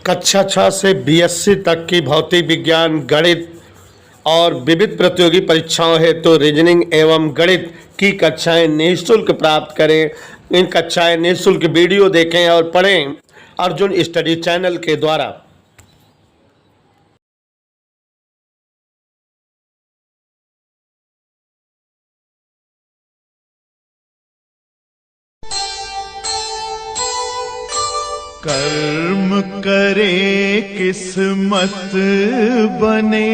कक्षा 6 से बीएससी तक की भौतिक विज्ञान, गणित और विविध प्रतियोगी परीक्षाओं हेतु रीजनिंग एवं गणित की कक्षाएं निःशुल्क प्राप्त करें। इन कक्षाएं निःशुल्क वीडियो देखें और पढ़ें अर्जुन स्टडी चैनल के द्वारा। कर्म करे किस्मत बने,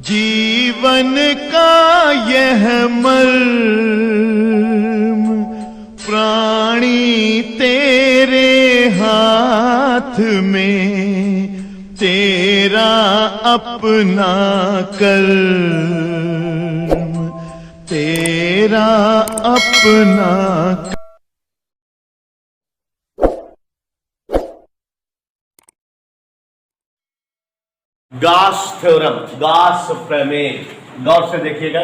जीवन का यह मर्म, प्राणी तेरे हाथ में, तेरा अपना कर्म, तेरा अपना। गॉस थ्योरम, गॉस प्रमेय, गौर से देखिएगा,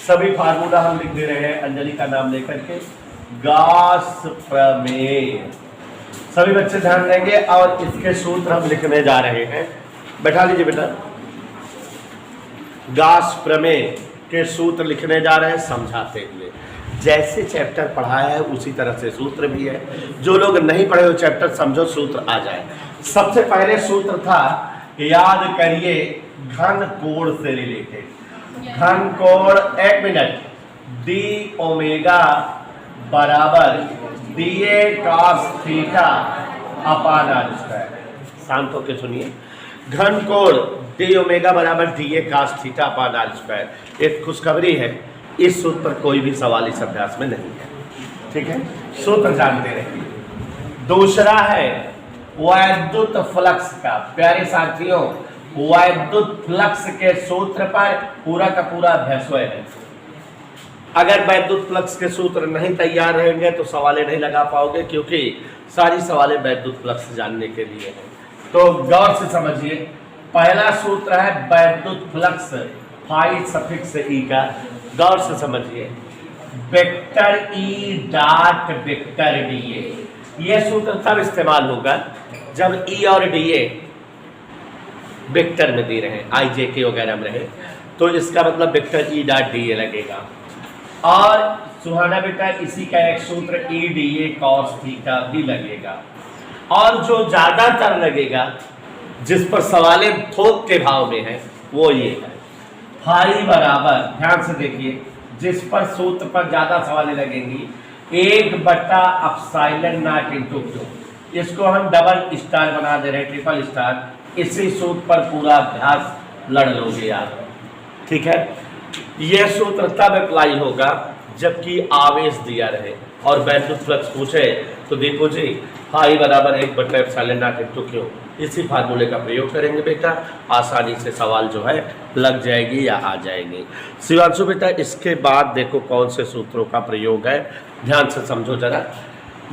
सभी फार्मूला हम लिख दे रहे हैं अंजलि का नाम लेकर के। गॉस प्रमेय सभी बच्चे ध्यान देंगे और इसके सूत्र हम लिखने जा रहे हैं। बैठा लीजिए बेटा। गॉस प्रमेय के सूत्र लिखने जा रहे हैं समझाते हुए। जैसे चैप्टर पढ़ाया है उसी तरह से सूत्र भी है। जो लोग नहीं पढ़े हो चैप्टर समझो, सूत्र आ जाए। सबसे पहले सूत्र था, याद करिए, घन कोण से रिलेटेड। घन कोण, एक मिनट, डी ओमेगा बराबर d A cos theta upon R square. शांत होकर सुनिए। घन कोण डी ओमेगा बराबर d A cos theta upon R square. एक खुशखबरी है, इस सूत्र पर कोई भी सवाल इस अभ्यास में नहीं है। ठीक है, सूत्र जानते रहिए। दूसरा है वैद्युत फ्लक्स का। प्यारे साथियों, वैद्युत फ्लक्स के सूत्र पर पूरा का पूरा अभ्यास है। अगर वैद्युत फ्लक्स के सूत्र नहीं तैयार रहेंगे तो सवालें नहीं लगा पाओगे, क्योंकि सारी सवालें वैद्युत फ्लक्स जानने के लिए हैं। तो गौर से समझिए। पहला सूत्र है वैद्युत फ्लक्स फाई सफिक्स ई का। गौर से समझिए, vector E dot vector D A. यह सूत्र तब इस्तेमाल होगा जब ई और डी ए वेक्टर में दे रहे हैं, आई जे के वगैरह में रहे, तो इसका मतलब vector E dot D A लगेगा। और सुहाना बेटा, इसी का एक सूत्र ई डी ए कॉस थीटा भी लगेगा। और जो ज्यादातर लगेगा, जिस पर सवालें थोक के भाव में है, वो ये है, फाई बराबर, ध्यान से देखिए, जिस पर सूत्र पर ज्यादा सवालें लगेंगी, 1/एप्सिलॉन नॉट इंटू क्यू। इसको हम डबल स्टार बना दे रहे हैं, ट्रिपल स्टार। इसी सूत्र पर पूरा अभ्यास लड़ लोगे यार। ठीक है, यह सूत्र तब अप्लाई होगा जबकि आवेश दिया रहे और वैद्युत फ्लक्स पूछे तो देखो जी, फाई बराबर 1/एप्सिलॉन नॉट इंटू क्यू। इसी फार्मूले का प्रयोग करेंगे बेटा, आसानी से सवाल जो है लग जाएगी या आ जाएगी। शिवांशु बेटा, इसके बाद देखो कौन से सूत्रों का प्रयोग है, ध्यान से समझो जरा।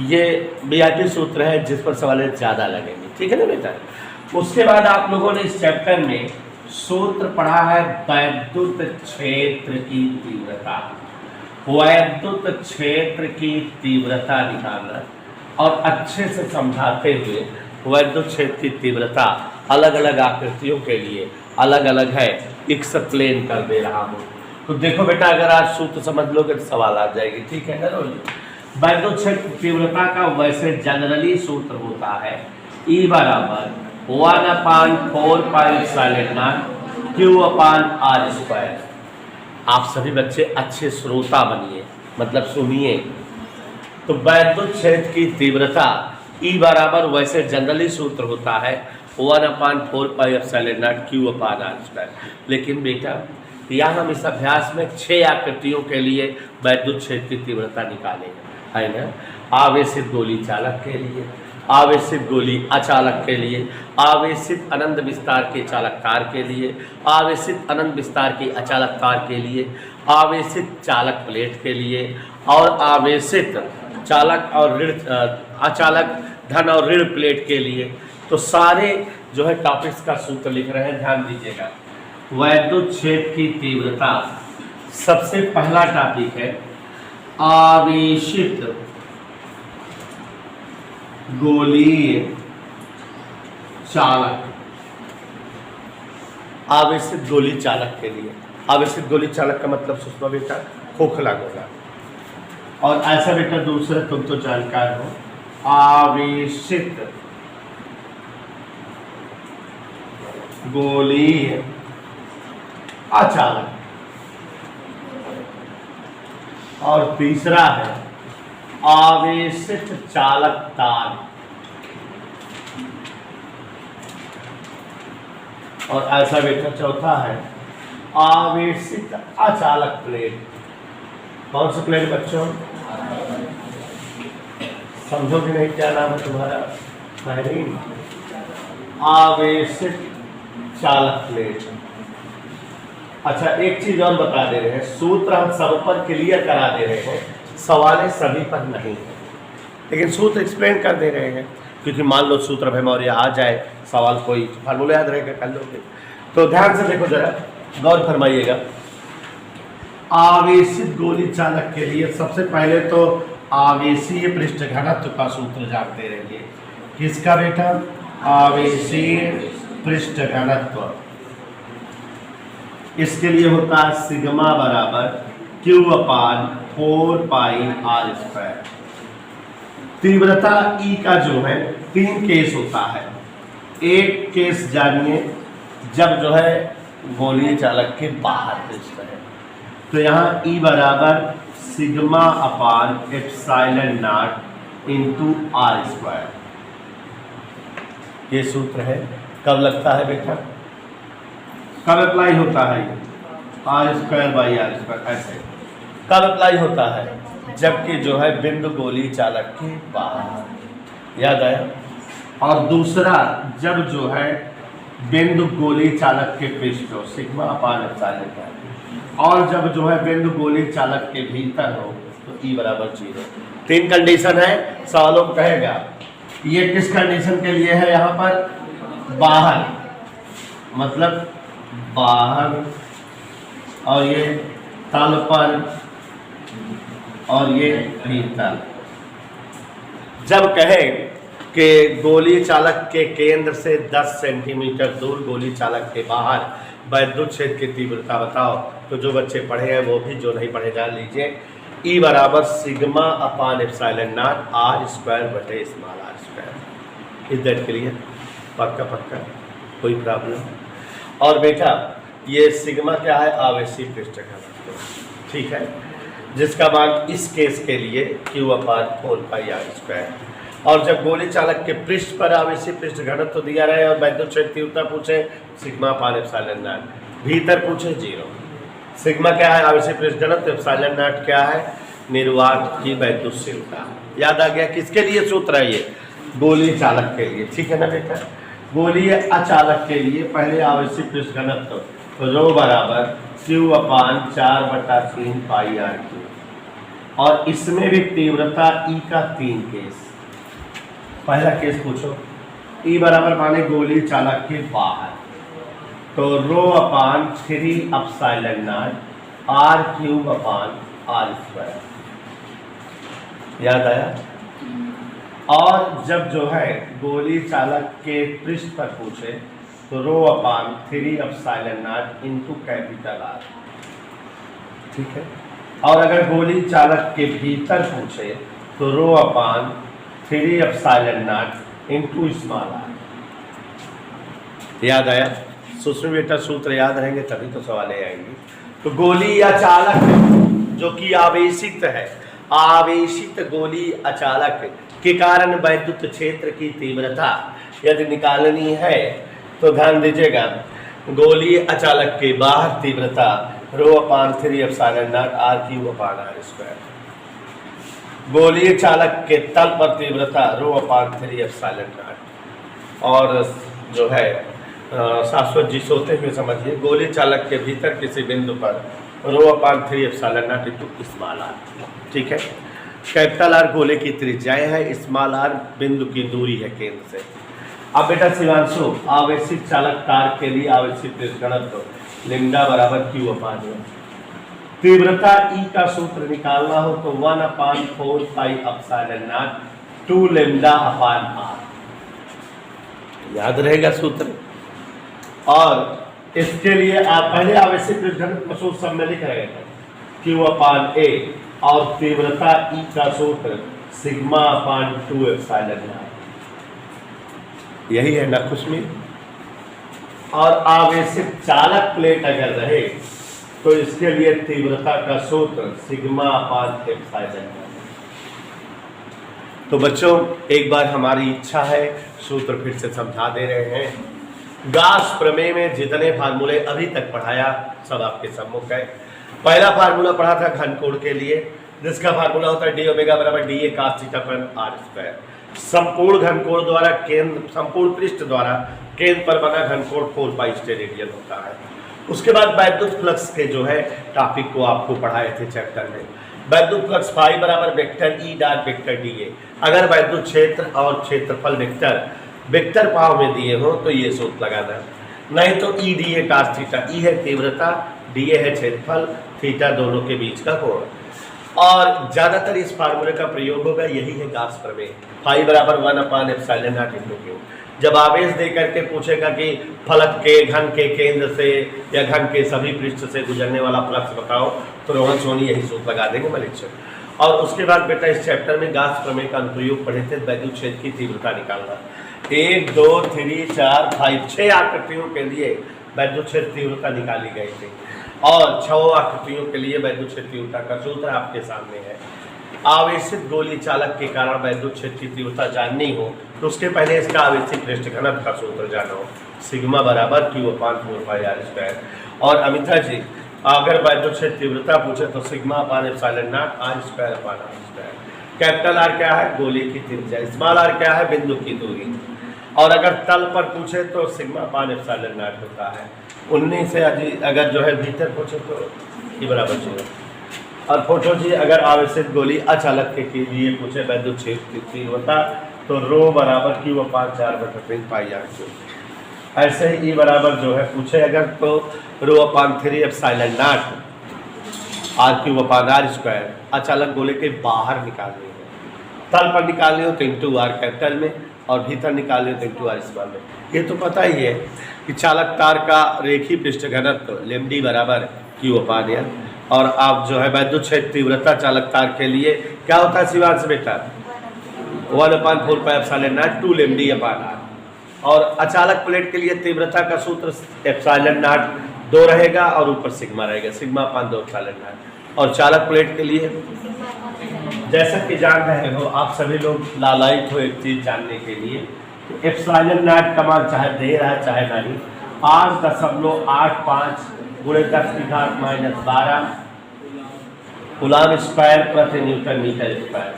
ये बीआईटी सूत्र है जिस पर सवालें ज़्यादा लगेंगे। ठीक है ना बेटा। उसके बाद आप लोगों ने इस चैप्टर में सूत्र पढ़ा है वैद्युत क्षेत्र की तीव्रता। वैद्युत क्षेत्र की तीव्रता निकालना और अच्छे से समझाते हुए वैद्युत क्षेत्र की तीव्रता अलग अलग आकृतियों के लिए अलग अलग है, एक्सप्लेन कर दे रहा हूँ। तो देखो बेटा, अगर आज सूत्र समझ लोगे तो सवाल आ जाएगी। ठीक है ना। वैद्युत क्षेत्र तीव्रता का वैसे जनरली सूत्र होता है E बराबर 1/4πε0 Q/r²। आप सभी बच्चे अच्छे श्रोता बनिए, मतलब सुनिए। तो वैद्युत क्षेत्र की तीव्रता E बराबर वैसे जनरली सूत्र होता है 1/4πε0 Q/r²। लेकिन बेटा, यहाँ हम इस अभ्यास में 6 आकृतियों के लिए वैद्युत क्षेत्र की तीव्रता निकालेंगे, है ना। आवेशित गोली चालक के लिए, आवेशित गोली अचालक के लिए, आवेशित अनंत विस्तार के चालक तार के लिए, आवेशित अनंत विस्तार के अचालक तार के लिए, आवेशित चालक प्लेट के लिए, और आवेशित चालक और ऋण अचालक धन और ऋण प्लेट के लिए। तो सारे जो है टॉपिक्स का सूत्र लिख रहे हैं, ध्यान दीजिएगा। वैद्युत क्षेत्र की तीव्रता, सबसे पहला टॉपिक है आवेशित गोलीय चालक, आवेशित गोली चालक के लिए। आवेशित गोली चालक का मतलब सुषमा बेटा खोखला गोला। और ऐसा बेटा दूसरा तुम तो जानकार हो, आवेशित गोली अचालक। और तीसरा है आवेशित चालक तार। और ऐसा बेटा चौथा है आवेशित अचालक प्लेट। कौन सा प्लेट बच्चों? समझोगे नहीं क्या नाम है तुम्हारा? महरीन। आवेशित चालक प्लेट। अच्छा एक चीज और बता दे रहे हैं, सूत्र हम सब पर क्लियर करा दे रहे हैं, सवाल सभी पर नहीं है, लेकिन सूत्र एक्सप्लेन कर दे रहे हैं, क्योंकि मान लो सूत्र मेमोरी आ जाए, सवाल कोई फार्मूला याद रहेगा कर लोगे। तो ध्यान से देखो जरा, गौर फरमाइएगा। आवेशित गोली चालक के लिए सबसे पहले तो आवेशीय पृष्ठ घनत्व का सूत्र जानते रहिए। किसका बेटा? आवेशीय पृष्ठ घनत्व। इसके लिए होता है सिग्मा बराबर Q/4 पाई r स्क्वायर। तीव्रता E का जो है 3 केस होता है। एक केस जानिए जब जो है गोलीय चालक के बाहर पृष्ठ है, तो यहाँ E बराबर sigma upon epsilon not into r square. ये सूत्र है। कब लगता है बेटा? कब अप्लाई होता है? R square by R square. ऐसे कब अप्लाई होता है? जबकि जो है बिंदु गोली चालक के बाहर। याद आया? और दूसरा जब जो है बिंदु गोली चालक के पृष्ठ हो, सिग्मा अपान एप्सिलॉन का। और जब जो है बिंदु गोली चालक के भीतर हो तो E बराबर 0। 3 कंडीशन है। सवालों को कहेगा ये किस कंडीशन के लिए है? यहाँ पर बाहर, मतलब बाहर, और ये तल पर, और ये भीतर। जब कहे कि गोली चालक के केंद्र से 10 सेंटीमीटर दूर गोली चालक के बाहर वैद्युत क्षेत्र की तीव्रता बताओ, तो जो बच्चे पढ़े हैं वो भी, जो नहीं पढ़े जान लीजिए। E बराबर sigma upon epsilon not r square बटे स्मॉल r स्क्वायर। इस दैट के लिए पक्का पक्का, कोई प्रॉब्लम? और बेटा ये सिग्मा क्या है? आवेशीय पृष्ठ घनत्व। ठीक है, जिसका मान इस केस के लिए Q/4 पाई r स्क्वायर। और जब गोली चालक के पृष्ठ पर आवेशीय पृष्ठ घनत्व तो दिया रहे और वैद्युत क्षेत्र तीव्रता पूछे सिग्मा अपान एप्सिलॉन नॉट, भीतर पूछे 0। सिग्मा क्या है? आवेशीय पृष्ठ घनत्व। एप्सिलॉन नॉट क्या है? निर्वात की वैद्युतशीलता। याद आ गया? किसके लिए सूत्र है ये? गोली चालक के लिए। ठीक है ना बेटा? गोली अचालक के लिए पहले आवेशीय पृष्ठ घनत्व तो रो बराबर Q/4/3 पाई r3। और इसमें भी तीव्रता E का 3 केस। पहला केस पूछो, E बराबर माने गोली चालक के बाहर, तो ρ/3 एप्सिलॉन नॉट r3/r²। याद आया? और जब जो है गोली चालक के पृष्ठ पर पूछे तो ρ/3 epsilon not into capital R। ठीक है। और अगर गोली चालक के भीतर पूछे तो ρ/3 epsilon not into small r। याद आया? सूत्र बेटा सूत्र याद रहेंगे तभी तो सवाल आएंगे। तो गोली या चालक जो कि आवेशित है, आवेशित गोली अचालक के कारण वैद्युत क्षेत्र की तीव्रता यदि निकालनी है तो ध्यान दीजिएगा, गोली अचालक के बाहर तीव्रता ρ/3 एप्सिलॉन नॉट r3/r²। गोलीय चालक के तल पर तीव्रता ρ/3 एप्सिलॉन नॉट। और जो है शाश्वत जी सोते हुए समझिए, गोली चालक के भीतर किसी बिंदु पर ρ/3 epsilon not into small r। ठीक है। कैपिटल R गोले की त्रिज्याएं है, स्मॉल r बिंदु की दूरी है केंद्र से। अब बेटा शिवांशु, आवेशित चालक तार के लिए आवेशित पृष्ठ घनत्व लैम्डा बराबर Q/1। तीव्रता E का सूत्र निकालना हो तो 1/4 पाई एप्सिलॉन नॉट 2 λ/r। याद रहेगा सूत्र। और इसके लिए आप पहले आवेशित घनत्व सूत्र सब में लिख रहे हैं Q/A और तीव्रता E का सूत्र σ/2 एप्सिलॉन। यही है ना खुशमी। और आवेशित चालक प्लेट अगर रहे तो इसके लिए तीव्रता का सूत्र σ/ε। तो बच्चों एक बार हमारी इच्छा है सूत्र फिर से समझा दे रहे हैं। गाउस प्रमेय में जितने फार्मूले अभी तक पढ़ाया सब आपके सम्मुख है। पहला फार्मूला पढ़ा था घनकोण के लिए, जिसका फार्मूला होता है d ओमेगा बराबर da cos theta r square. संपूर्ण घनकोण द्वारा केंद्र, संपूर्ण पृष्ठ द्वारा केंद्र पर बना घनकोण 4 पाई स्टेरेडियन होता है। उसके बाद वैद्युत फ्लक्स के जो है टॉपिक को आपको पढ़ाए थे चैप्टर में। वैद्युत फ्लक्स फाई बराबर vector E dot vector D A. अगर वैद्युत क्षेत्र और क्षेत्रफल वेक्टर पाव में दिए हो तो ये सूत्र लगाना, नहीं तो E D A cos theta. E है तीव्रता, डी ए है क्षेत्रफल, थीटा दोनों के बीच का कोण। और ज्यादातर इस फार्मूले का प्रयोग होगा, यही है गाउस प्रमेय। फाई बराबर 1/ε0 × Q। जब आवेश दे करके पूछेगा कि फलक के घन के केंद्र से या घन के सभी पृष्ठ से गुजरने वाला फ्लक्स बताओ, तो रोहन सोनी यही सूत्र लगा देंगे मलिक। और उसके बाद बेटा इस चैप्टर में गाउस प्रमेय का अनुप्रयोग पढ़े थे, वैद्युत क्षेत्र की तीव्रता निकालना। 1 2 3 4 5 6 आकृतियों के लिए वैद्युत क्षेत्र तीव्रता निकाली गई थी और 6 आकृतियों के लिए वैद्युत क्षेत्र तीव्रता का सूत्र आपके सामने है। आवेशित गोलीय चालक के कारण वैद्युत क्षेत्र की तीव्रता जाननी हो तो उसके पहले इसका आवेशित पृष्ठ घनत्व का सूत्र जानो, सिग्मा बराबर Q/4πr²। और अमिता जी अगर वैद्युत क्षेत्र तीव्रता पूछे तो σ/ε0 r²/r²। कैपिटल आर क्या है? गोली की त्रिज्या। स्मॉल आर क्या है? बिंदु की दूरी। और अगर तल पर पूछे तो σ/ε0 होता है 19 से। अगर जो है भीतर पूछे तो ई बराबर 0। और फोटो जी अगर आवेशित गोली अचालक के लिए पूछे वैद्युत क्षेत्र तीव्रता तो रो बराबर Q/4/3 πr²। ऐसे ही ई बराबर जो है पूछे अगर तो ρ/3 ε0 r³ अचालक गोले के बाहर निकालनी है। तल पर निकालनी हो तो इंटू आर कैपिटल में और भीतर निकालनी हो तो इंटू आर स्मॉल में। ये तो पता ही है कि चालक तार का रेखीय पृष्ठ घनत्व λd बराबर Q/L। और आप जो है वैद्युत क्षेत्र तीव्रता चालक तार के लिए क्या होता है शिवांश बेटा? 1/4πε0 2 λd/r। और अचालक प्लेट के लिए तीव्रता का सूत्र ε0 2 रहेगा और ऊपर सिग्मा रहेगा, σ/2 और चालक प्लेट के लिए जैसा कि जान रहे हो आप सभी लोग लालायित हो एक चीज जानने के लिए, तो ε0 का मान चाहे दे रहा है चाहे नहीं, 8.85 × 10⁻12 कूलम स्क्वायर प्रति न्यूटन मीटर स्क्वायर।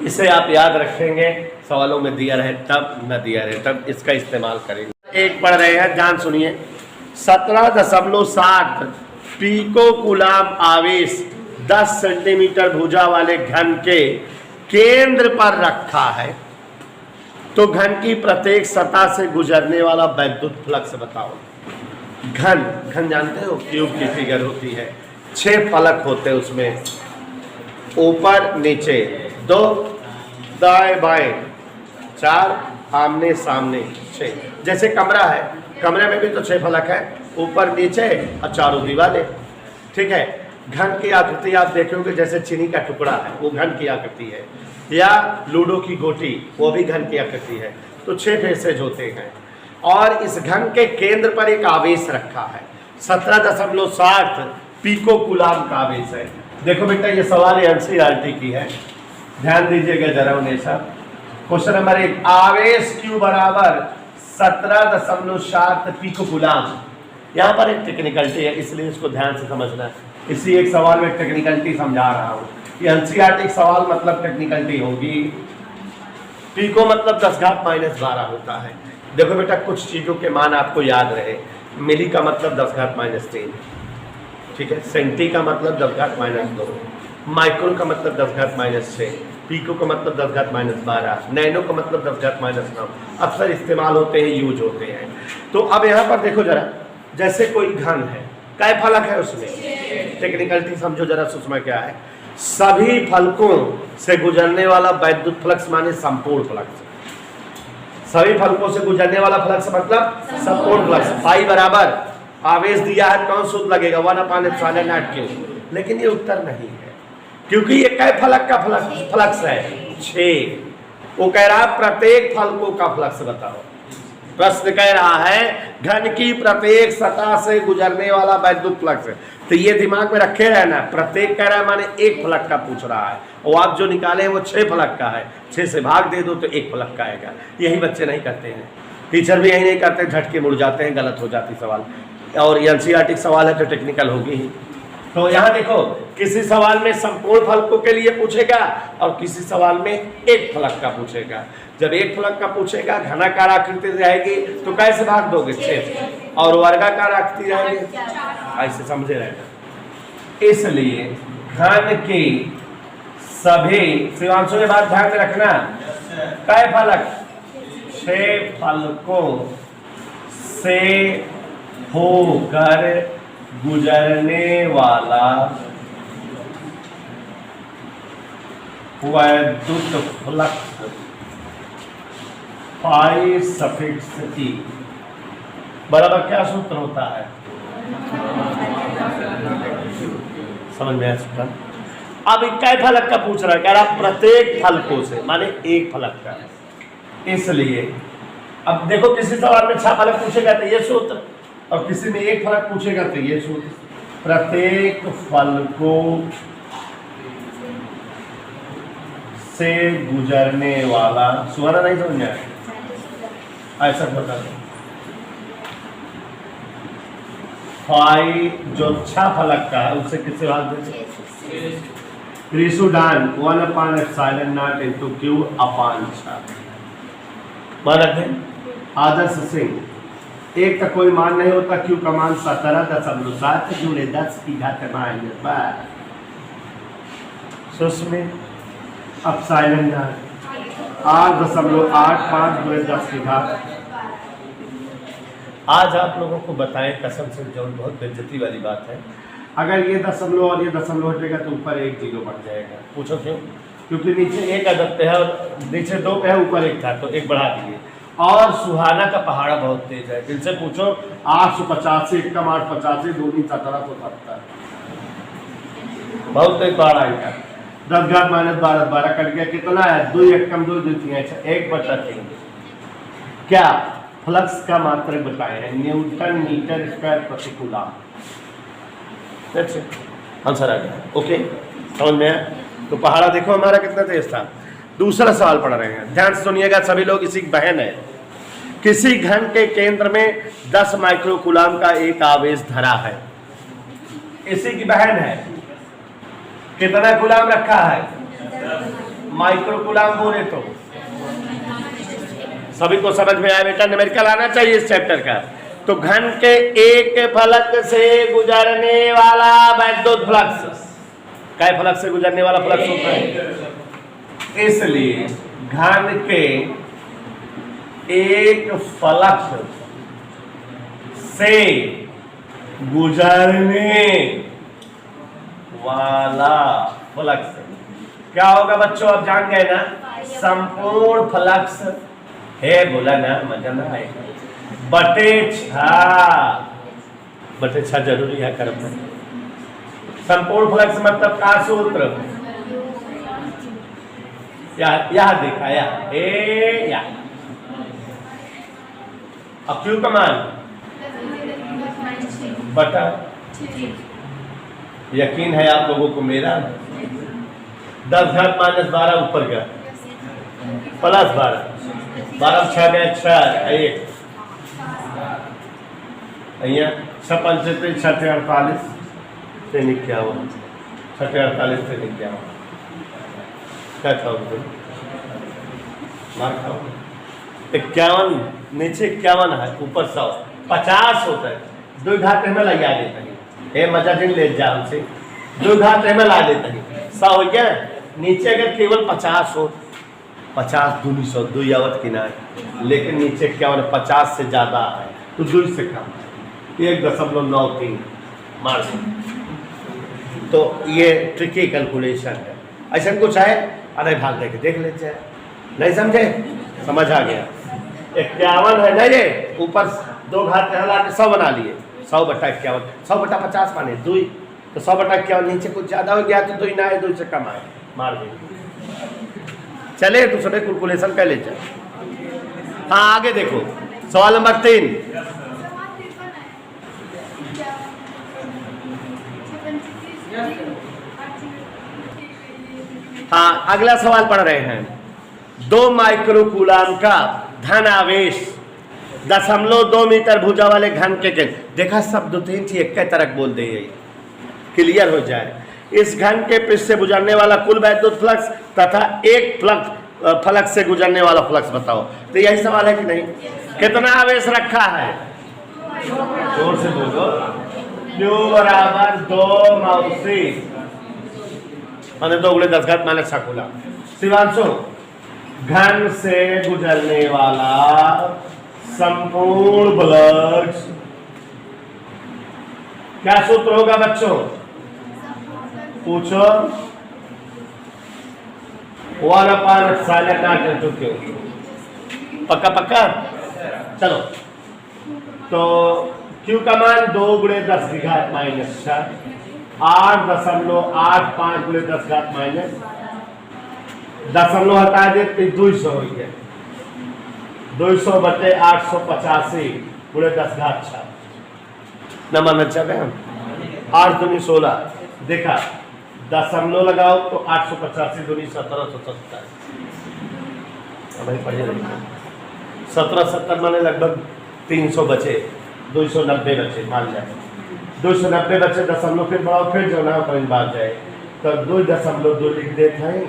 इसे आप याद रखेंगे, सवालों में दिया रहे तब न दिया रहे तब इसका इस्तेमाल करेंगे। एक पढ़ रहे हैं, ध्यान सुनिए। 17.7 पीको कूलम आवेश 10 सेंटीमीटर भुजा वाले घन के केंद्र पर रखा है तो घन की प्रत्येक सतह से गुजरने वाला वैद्युत फ्लक्स बताओ। घन जानते हो? क्यूब की फिगर होती है, 6 फलक होते हैं उसमें, ऊपर नीचे 2, दाएं बाएं 4, आमने सामने 6। जैसे कमरा है, कमरे में भी तो 6 फलक है, ऊपर नीचे और चारों दीवारें। ठीक है। घन की आकृति आप देखोगे जैसे चीनी का टुकड़ा है वो घन की आकृति है, या लूडो की गोटी वो भी घन की आकृति है। तो 6 फेसेज होते हैं और इस घन के केंद्र पर एक आवेश रखा है। 17.7 पीको कूलम का आवेश है। देखो बेटा ये सवाल NCERT की है, ध्यान दीजिएगा जरा उन्हें सब। क्वेश्चन नंबर 1, आवेश Q बराबर 17.7 पीको कूलम। यहाँ पर एक टेक्निकलिटी है इसलिए इसको ध्यान से समझना है। इसी एक सवाल में टेक्निकलिटी समझा रहा हूँ। ये NCERT सवाल मतलब टेक्निकलिटी होगी। पीको मतलब 10⁻12 होता है। देखो बेटा कुछ चीज़ों के मान आपको याद रहे। मिली का मतलब 10⁻3, ठीक है। सेंटी का मतलब 10⁻2, माइक्रो का मतलब 10⁻6, पीको का मतलब 10⁻12, नैनो का मतलब 10⁻9। अक्सर इस्तेमाल होते हैं, यूज होते हैं। तो अब यहाँ पर देखो जरा, जैसे कोई घन है, काय फलक है उसमें, टेक्निकलिटी समझो जरा, सुषमा क्या है। सभी फलकों से गुजरने वाला वैद्युत फ्लक्स माने संपूर्ण फ्लक्स। सभी फलकों से गुजरने वाला फ्लक्स मतलब संपूर्ण फ्लक्स। फाई बराबर आवेश दिया है, कौन सूत्र लगेगा 1/ε0 लेकिन ये उत्तर नहीं है, क्योंकि ये कै फलक का फ्लक्स है 6। वो कह रहा है प्रत्येक फलकों का फ्लक्स बताओ। प्रश्न कह रहा है घन की प्रत्येक सतह से गुजरने वाला वैद्युत फ्लक्स है। तो ये दिमाग में रखे रहना, प्रत्येक कह रहा है माने एक फलक का पूछ रहा है, और आप जो निकाले वो 6 फलक का है, 6 से भाग दे दो तो 1 फलक का आएगा। यही बच्चे नहीं करते हैं, टीचर भी यही नहीं करते, झटके मुड़ जाते हैं, गलत हो जाती सवाल। और एनसीईआरटी सवाल है तो टेक्निकल होगी ही। तो यहाँ देखो किसी सवाल में संपूर्ण फलकों के लिए पूछेगा और किसी सवाल में एक फलक का पूछेगा। जब एक फलक का पूछेगा घनाकार आकृति रहेगी तो कैसे भाग दोगे 6, और वर्गाकार आकृति रहेगी ऐसे समझे रहेगा। इसलिए घन की सभी, शिवांशु में बात ध्यान में रखना, कै फलक 6 फलकों से होकर गुजरने वाला वैद्युत फ्लक्स फाई सफिक्स ई बराबर क्या सूत्र होता है? समझ में आया? अब कै फलक का पूछ रहा है, कह रहा प्रत्येक फलकों से माने एक फलक का। इसलिए अब देखो किसी सवाल में 6 फलक पूछेगा तो ये सूत्र, और किसी में एक फलक पूछेगा तो ये सूत्र। प्रत्येक फलकों से गुजरने वाला, सुहाना नहीं समझ में आया? ऐसा बता दो फाई जो 6 फलक का है उससे किससे भाग देंगे? त्रिशुडान 1/ε0 इंटू क्यू अपान 6। मान रखते आदर्श सिंह, एक का कोई मान नहीं होता, क्यू का मान 17.7 जुड़े 10 की घात -12। सुस्मित अपसाइलन 8.85 जुड़े 10 की घात। आज आप लोगों को बताएं कसम से, जो बहुत बेइज्जती वाली बात है, अगर ये दशमलव और ये दशमलव हटेगा तो ऊपर 1 0 बढ़ जाएगा। पूछो क्यों? क्योंकि नीचे 1 अदद पे है और नीचे 2 पे है, ऊपर 1 था तो 1 बढ़ा दिए। और सुहाना का पहाड़ा बहुत तेज है, इनसे पूछो 885 कम 885 दूनी 1770 बहुत तेज पहाड़ा इनका। 10 घात -12 12 कट गया, कितना है? 2 1 कम 2 2 3 अच्छा 1/3। क्या फ्लक्स का मात्रक बताए हैं? न्यूटन मीटर स्क्वायर प्रति कूलम। आंसर आ गया। ओके समझ में आया? तो पहाड़ा देखो हमारा कितना तेज था। दूसरा सवाल पढ़ रहे हैं, ध्यान से सुनिएगा सभी लोग। इसी बहन है, किसी घन के केंद्र में 10 माइक्रोकूलम का एक आवेश धरा है। इसी की बहन है, कितना कूलम रखा है? माइक्रोकूलम बोले तो सभी को समझ में आया बेटा? न्यूमेरिकल आना चाहिए इस चैप्टर का। तो घन के एक फलक से गुजरने वाला वैद्युत फ्लक्स, कै फलक से गुजरने वाला फ्लक्स होता है? इसलिए घन के एक फलक से गुजरने वाला फ्लक्स क्या होगा बच्चों? आप जान गए ना, संपूर्ण फ्लक्स है, बोला ना, मजा ना आएगा, बटे 6 जरूरी है कर्म में। संपूर्ण फ्लक्स मतलब का सूत्र यह देखा या अब क्यू का मान बटा, यकीन है आप लोगों को मेरा? 10 घात -12 ऊपर गया +12, 12 6 गए 6 1 અહીંયા 6 5 3 6 48 से 51 6 48 से 51 क्या खाओगे? मार खाओ। 51 नीचे 51 है, ऊपर 100 50 होता है। 2 घात में लगा देता है, हे मजा दिन ले जा हमसे, 2 घात में ला देता है 100 हो गया। नीचे अगर केवल 50 हो, 50 दूनी 100 2 यावत किनारे, लेकिन नीचे 51 50 से ज़्यादा है तो 2 से कम है, 1.93 मार दो। तो ये ट्रिकी कैलकुलेशन है। ऐसा कुछ है, अरे भाग देके देख लेते हैं। नहीं समझे? समझ आ गया? 51 है ना, ये ऊपर 2 घात हला के 100 बना लिए, 100/51, 100/50 माने 2, तो 100/51 नीचे कुछ ज्यादा हो गया तो 2 ना है, 2 से कम आए, मार दे। चले दूसरे कैलकुलेशन कर ले चल। हाँ आगे देखो, सवाल नंबर 3। हाँ अगला सवाल पढ़ रहे हैं। 2 माइक्रोकूलाम का धन आवेश 0.2 मीटर भुजा वाले घन के केंद्र, देखा सब 2-3 चीज एक तरह बोल दे, क्लियर हो जाए। इस घन के पृष्ठ से गुजरने वाला कुल वैद्युत फ्लक्स तथा एक फलक से गुजरने वाला फ्लक्स बताओ। तो यही सवाल है कि नहीं? कितना आवेश रखा है? जोर से बोलो। Q बराबर 2 मौसी मैंने 2 × 10⁻⁶ कूलम। शिवांशु, घन से गुजरने वाला संपूर्ण फ्लक्स क्या सूत्र होगा बच्चों? पूछो। 1/ε0 पक्का पक्का? चलो तो Q का मान 2 × 10⁻⁻⁶, 8.85 × 10⁻⁻, दशमलव हटा दे तो 200 हो गया, 200/885 × 10⁻⁶। नंबर में चले हम 8 दूनी 16, देखा दशमलव लगाओ तो 885 दूनी 1770, भाई पढ़िए 1770 माने लगभग 300 बचे, 290 बचे, मान जाए 290 बचे, दशमलव फिर बढ़ाओ, फिर जो ना कहीं बात जाए तो 2.2 लिख देते हैं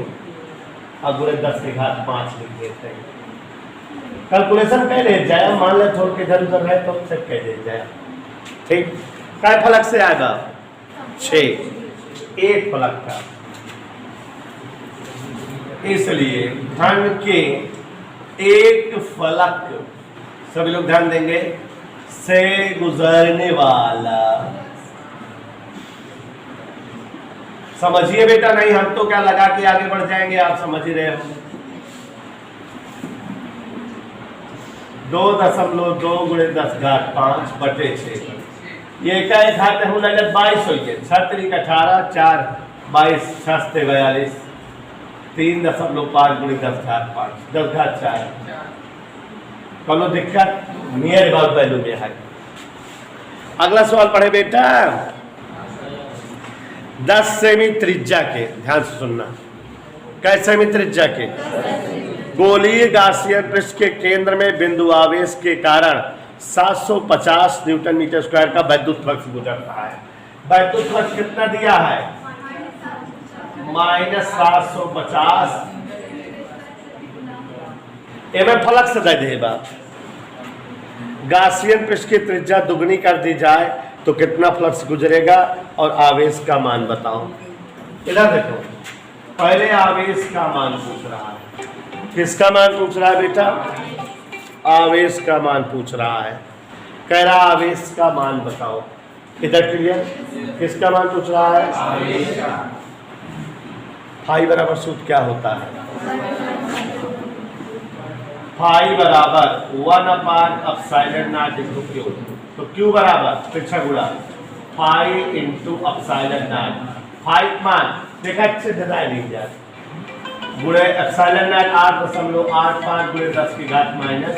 और गुणे 10⁵5 लिख देते हैं। कैलकुलेशन कह ले जाए, मान ले छोड़ के इधर उधर है तो सब कह दे जाए, ठीक। काय फलक से आएगा? 6, एक फलक का, इसलिए घन के एक फलक, सभी लोग ध्यान देंगे, से गुजरने वाला, समझिए बेटा, नहीं हम तो क्या लगा के आगे बढ़ जाएंगे, आप समझ ही रहे हो। 2.2 × 10⁵5/6, ये क्या घात है? लगत 22 हो गए, 6 × 18, 4 22, 6 × 42, 3.5 × 10⁵5, 10⁴ कोनो दिक्कत नियर अबाउट वैल्यू में है। अगला सवाल पढ़े बेटा। 10 सेमी त्रिज्या के, ध्यान से सुनना, कै सेमी त्रिज्या के गोलीय गाउसियन पृष्ठ के केंद्र में बिंदु आवेश के कारण 750 Nm² का वैद्युत फ्लक्स गुजर रहा है। वैद्युत फ्लक्स कितना दिया है? -750। एवं फ्लक्स दे देगा, गाउसियन पृष्ठ की त्रिज्या दुगनी कर दी जाए तो कितना फ्लक्स गुजरेगा और आवेश का मान बताओ। इधर देखो, पहले आवेश का मान पूछ रहा है। किसका मान पूछ रहा है बेटा? आवेश का मान पूछ रहा है। कह रहा आवेश का मान बताओ। इधर क्लियर? किसका मान पूछ रहा है? आवेश का। फाई बराबर सूत्र क्या होता है? फाई बराबर 1/ε0 तो Q बराबर पीछा गुणा फाई इंटू ε0। फाई मान देखा अच्छे जताए नहीं जाए, गुणे ε0 8.85 गुणे 10⁻⁻।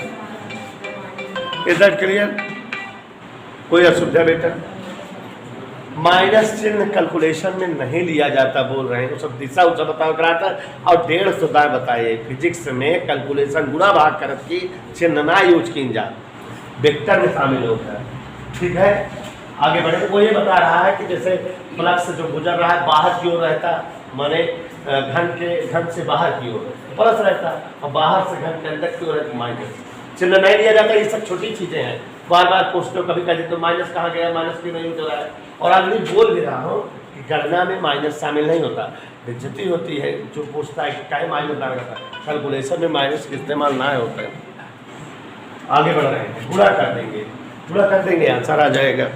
इधर क्लियर? कोई असुविधा बेटा? माइनस चिन्ह कैलकुलेशन में नहीं लिया जाता, बोल रहे हैं, सब दिशा उसा बताओ कराता और 150 बताइए। फिजिक्स में कैलकुलेशन गुणा भाग करत की चिन्ह ना यूज की जा, वेक्टर में शामिल होता है, ठीक है। आगे बढ़े। वो ये बता रहा है कि जैसे फ्लक्स जो गुजर रहा है बाहर की ओर रहता, माने घन से बाहर की ओर प्लस रहता और बाहर से घन के अंदर की ओर है माइनस। चिन्ह नहीं लिया जाता, ये सब छोटी चीजें हैं, बार बार पूछते हो, कभी कभी तो माइनस कहाँ गया, माइनस क्यों नहीं हो रहा है। और अगली बोल भी रहा हूँ कि गणना में माइनस शामिल नहीं होता, बेइज्जती होती है जो पूछता है कि क्या माइनस डाल रहा है। कैलकुलेशन में माइनस का इस्तेमाल ना होता है। आगे बढ़ रहे हैं, गुणा कर देंगे, गुणा कर देंगे, आंसर आ जाएगा।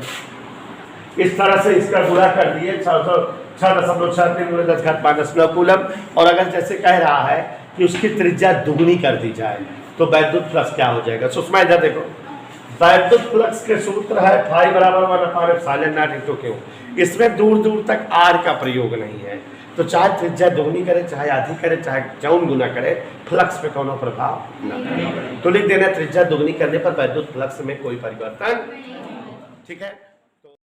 इस तरह से इसका गुणा कर दिए 6.63 × 10⁻⁹ कूलम। और अगर जैसे कह रहा है कि उसकी त्रिज्या दुगनी कर दी जाए तो वैद्युत फ्लक्स क्या हो जाएगा। सुषमा इधर देखो, वैद्युत फ्लक्स के सूत्र है फाई बराबर 1/ε0 इंटू क्यू। इसमें दूर दूर तक आर का प्रयोग नहीं है, तो चाहे त्रिज्या दुगनी करे, चाहे आधी करे, चाहे चौन गुना करे, फ्लक्स पे कोनो प्रभाव न करे। तो लिख देना त्रिज्या दुगनी करने पर वैद्युत फ्लक्स में कोई परिवर्तन, ठीक है।